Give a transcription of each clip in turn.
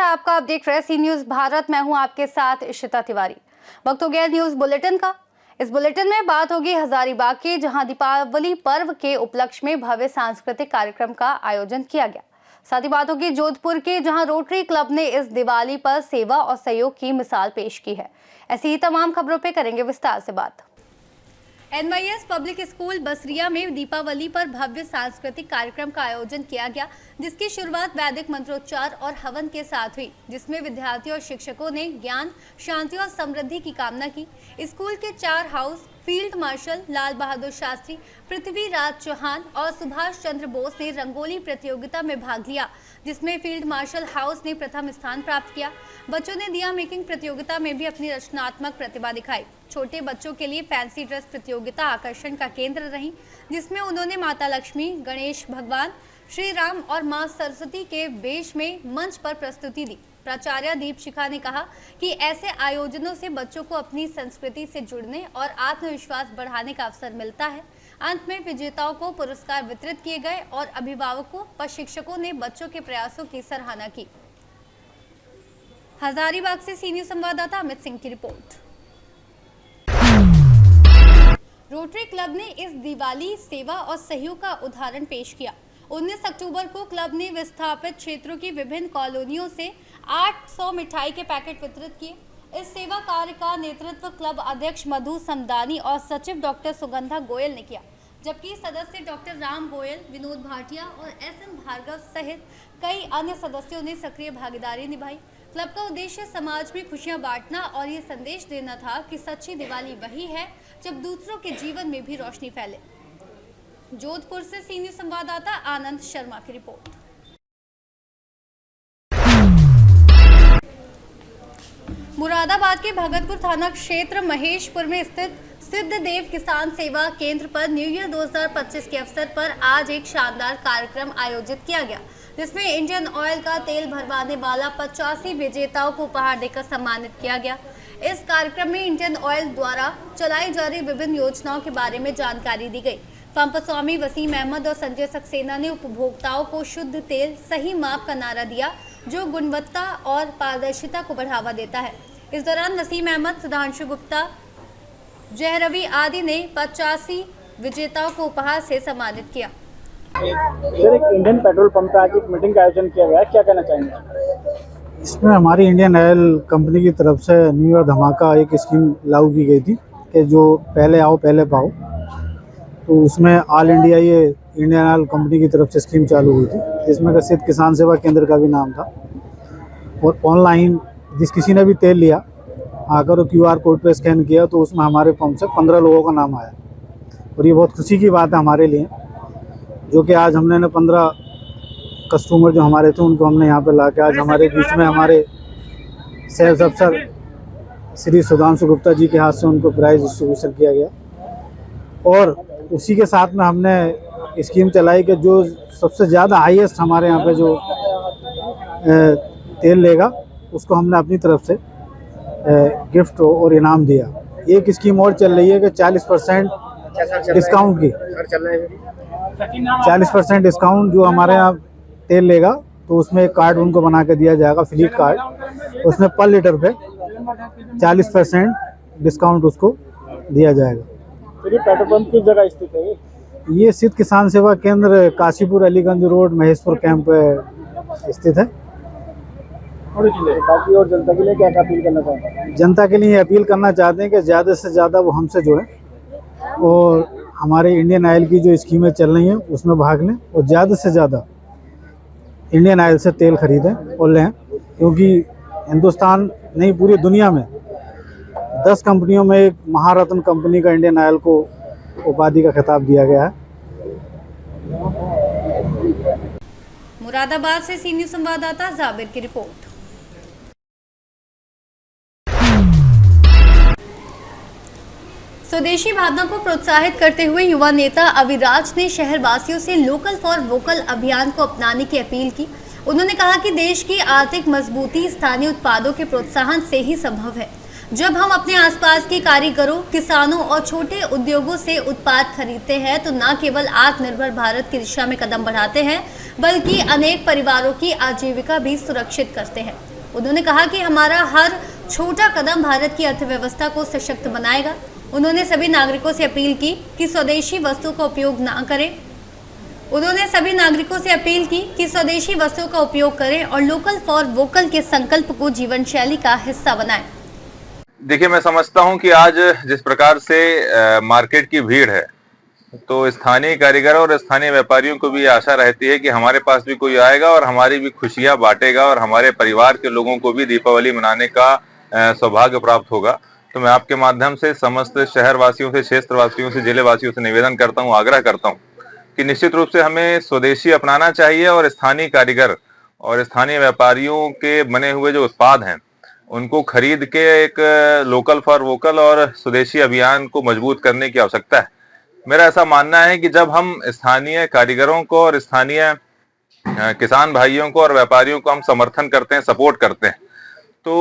है आपका। आप देख रहे हैं सी न्यूज भारत। मैं हूं आपके साथ इशिता तिवारी। वक्त हो गया न्यूज बुलेटिन का। इस बुलेटिन में बात होगी हजारीबाग की, जहां दीपावली पर्व के उपलक्ष्य में भव्य सांस्कृतिक कार्यक्रम का आयोजन किया गया। साथ ही बात होगी जोधपुर की, जहां रोटरी क्लब ने इस दिवाली पर सेवा और सहयोग की मिसाल पेश की है। ऐसी ही तमाम खबरों पे करेंगे विस्तार से बात। NYS पब्लिक स्कूल बसरिया में दीपावली पर भव्य सांस्कृतिक कार्यक्रम का आयोजन किया गया, जिसकी शुरुआत वैदिक मंत्रोच्चार और हवन के साथ हुई, जिसमें विद्यार्थियों और शिक्षकों ने ज्ञान, शांति और समृद्धि की कामना की। स्कूल के 4 house field marshal Lal Bahadur Shastri, Prithviraj Chauhan और सुभाष चंद्र बोस ने रंगोली प्रतियोगिता में भाग लिया, जिसमें फील्ड मार्शल हाउस ने प्रथम स्थान प्राप्त किया। बच्चों ने दिया मेकिंग प्रतियोगिता में भी अपनी रचनात्मक प्रतिभा दिखाई। छोटे बच्चों के लिए फैंसी ड्रेस प्रतियोगिता आकर्षण का केंद्र रही, जिसमें उन्होंने माता लक्ष्मी, गणेश भगवान, श्री राम और मां सरस्वती के वेश में मंच पर प्रस्तुति दी। प्राचार्य दीपशिखा ने कहा कि ऐसे आयोजनों से बच्चों को अपनी संस्कृति से जुड़ने और आत्मविश्वास बढ़ाने का अवसर मिलता है। अंत में विजेताओं को पुरस्कार वितरित किए गए और अभिभावकों व शिक्षकों ने बच्चों के प्रयासों की सराहना की। हजारीबाग से सी न्यूज संवाददाता अमित सिंह की रिपोर्ट। रोटरी क्लब ने इस दिवाली सेवा और सहयोग का उदाहरण पेश किया। 19 अक्टूबर को क्लब ने विस्थापित क्षेत्रों की विभिन्न कॉलोनियों से 800 मिठाई के पैकेट वितरित किए। इस सेवा कार्य का नेतृत्व क्लब अध्यक्ष मधु समदानी और सचिव डॉक्टर सुगंधा गोयल ने किया, जबकि सदस्य डॉक्टर राम गोयल, विनोद भाटिया और SN भार्गव सहित कई अन्य सदस्यों ने सक्रिय भागीदारी निभाई। क्लब का उद्देश्य समाज में खुशियां बांटना और ये संदेश देना था कि सच्ची दिवाली वही है जब दूसरों के जीवन में भी रोशनी फैले। जोधपुर से सी न्यूज संवाददाता आनंद शर्मा की रिपोर्ट। मुरादाबाद के भगतपुर थाना क्षेत्र महेशपुर में स्थित सिद्ध देव किसान सेवा केंद्र पर न्यू ईयर 2025 के अवसर पर आज एक शानदार कार्यक्रम आयोजित किया गया, जिसमें इंडियन ऑयल का तेल भरवाने वाला 85 विजेताओं को उपहार देकर सम्मानित किया गया। इस कार्यक्रम में इंडियन ऑयल द्वारा चलाई जा रही विभिन्न योजनाओं के बारे में जानकारी दी गई। पंप स्वामी वसीम अहमद और संजय सक्सेना ने उपभोक्ताओं को शुद्ध तेल सही माप का नारा दिया, जो गुणवत्ता और पारदर्शिता को बढ़ावा देता है। इस दौरान वसीम अहमद, सुधांशु गुप्ता, जय रवि आदि ने 85 विजेताओं को उपहार से सम्मानित किया। सर, एक इंडियन पेट्रोल पंप पे आज एक मीटिंग का आयोजन किया गया है, क्या कहना चाहेंगे? इसमें हमारी इंडियन ऑयल कंपनी की तरफ से न्यू ईयर धमाका एक स्कीम लागू की गई थी कि जो पहले आओ पहले पाओ। तो उसमें ऑल इंडिया ये इंडियन ऑयल कंपनी की तरफ से स्कीम चालू हुई थी, जिसमें का सिद्ध किसान सेवा केंद्र का भी नाम था। और ऑनलाइन जिस किसी ने भी तेल लिया, आकर वो QR कोड पे स्कैन किया तो उसमें हमारे पंप से 15 लोगों का नाम आया। और ये बहुत खुशी की बात है हमारे लिए, जो कि आज हमने 15 कस्टमर जो हमारे थे उनको हमने यहाँ पे ला के आज हमारे बीच में हमारे सेल्स अफसर श्री सुधांशु गुप्ता जी के हाथ से उनको प्राइज डिस्ट्रीब्यूशन किया गया। और उसी के साथ में हमने स्कीम चलाई कि जो सबसे ज़्यादा हाईएस्ट हमारे यहाँ पे जो तेल लेगा उसको हमने अपनी तरफ से गिफ्ट और इनाम दिया। एक स्कीम और चल रही है कि 40% डिस्काउंट की, 40% डिस्काउंट जो हमारे यहाँ तेल लेगा तो उसमें एक कार्ड उनको बना के दिया जाएगा, फ्लीट कार्ड। उसमें पर लीटर पे 40% डिस्काउंट उसको दिया जाएगा। तो ये पेट्रोल पंप किस जगह स्थित है? ये सिद्ध किसान सेवा केंद्र काशीपुर अलीगंज रोड महेशपुर कैंप पे स्थित है। बाकी और जनता के लिए क्या अपील करना चाहते हैं? जनता के लिए अपील करना चाहते हैं कि ज़्यादा से ज़्यादा वो हमसे जुड़ें और हमारे इंडियन ऑयल की जो स्कीमें चल रही हैं उसमें भाग लें और ज़्यादा से ज़्यादा इंडियन ऑयल से तेल खरीदें और लें, क्योंकि हिंदुस्तान नहीं पूरी दुनिया में 10 कंपनियों में एक महारत्न कंपनी का इंडियन ऑयल को उपाधि का खिताब दिया गया है। मुरादाबाद से सी न्यूज संवाददाता जाबिर की रिपोर्ट। स्वदेशी भावना को प्रोत्साहित करते हुए युवा नेता अविराज ने शहरवासियों से लोकल फॉर वोकल अभियान को अपनाने की अपील की। उन्होंने कहा कि देश की आर्थिक मजबूती स्थानीय उत्पादों के प्रोत्साहन से ही संभव है। जब हम अपने आसपास के कारीगरों, किसानों और छोटे उद्योगों से उत्पाद खरीदते हैं तो न केवल आत्मनिर्भर भारत की दिशा में कदम बढ़ाते हैं, बल्कि अनेक परिवारों की आजीविका भी सुरक्षित करते हैं। उन्होंने कहा कि हमारा हर छोटा कदम भारत की अर्थव्यवस्था को सशक्त बनाएगा। उन्होंने सभी नागरिकों से अपील की कि स्वदेशी वस्तुओं का उपयोग ना करें। स्वदेशी वस्तुओं का उपयोग करें और लोकल फॉर वोकल के संकल्प को जीवन शैली का हिस्सा बनाएं। देखिए, मैं समझता हूं कि आज जिस प्रकार से मार्केट की भीड़ है, तो स्थानीय कारीगरों और स्थानीय व्यापारियों को भी आशा रहती है कि हमारे पास भी कोई आएगा और हमारी भी खुशियां बांटेगा और हमारे परिवार के लोगों को भी दीपावली मनाने का सौभाग्य प्राप्त होगा। तो मैं आपके माध्यम से समस्त शहरवासियों से, क्षेत्रवासियों से, जिलेवासियों से निवेदन करता हूं, आग्रह करता हूं कि निश्चित रूप से हमें स्वदेशी अपनाना चाहिए और स्थानीय कारीगर और स्थानीय व्यापारियों के बने हुए जो उत्पाद हैं उनको खरीद के एक लोकल फॉर वोकल और स्वदेशी अभियान को मजबूत करने की आवश्यकता है। मेरा ऐसा मानना है कि जब हम स्थानीय कारीगरों को और स्थानीय किसान भाइयों को और व्यापारियों को हम समर्थन करते हैं, सपोर्ट करते हैं, तो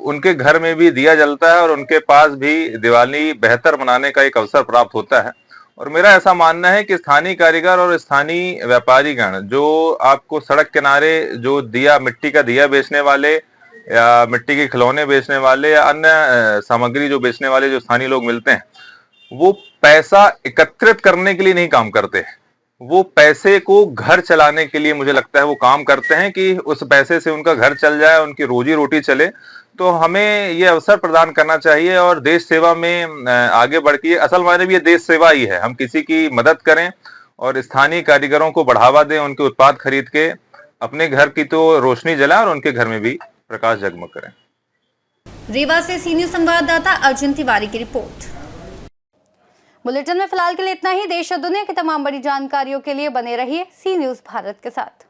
उनके घर में भी दिया जलता है और उनके पास भी दिवाली बेहतर मनाने का एक अवसर प्राप्त होता है। और मेरा ऐसा मानना है कि स्थानीय कारीगर और स्थानीय व्यापारीगण जो आपको सड़क किनारे जो दिया, मिट्टी का दिया बेचने वाले या मिट्टी के खिलौने बेचने वाले या अन्य सामग्री जो बेचने वाले जो स्थानीय लोग मिलते हैं, वो पैसा एकत्रित करने के लिए नहीं काम करते। वो पैसे को घर चलाने के लिए मुझे लगता है वो काम करते हैं कि उस पैसे से उनका घर चल जाए, उनकी रोजी रोटी चले। तो हमें ये अवसर प्रदान करना चाहिए और देश सेवा में आगे बढ़ के, असल मायने भी ये देश सेवा ही है, हम किसी की मदद करें और स्थानीय कारीगरों को बढ़ावा दें, उनके उत्पाद खरीद के अपने घर की तो रोशनी जलाएं और उनके घर में भी प्रकाश जगमग करें। रीवा से सी न्यूज संवाददाता अर्जुन तिवारी की रिपोर्ट। बुलेटिन में फिलहाल के लिए इतना ही। देश और दुनिया की तमाम बड़ी जानकारियों के लिए बने रहिए सी न्यूज भारत के साथ।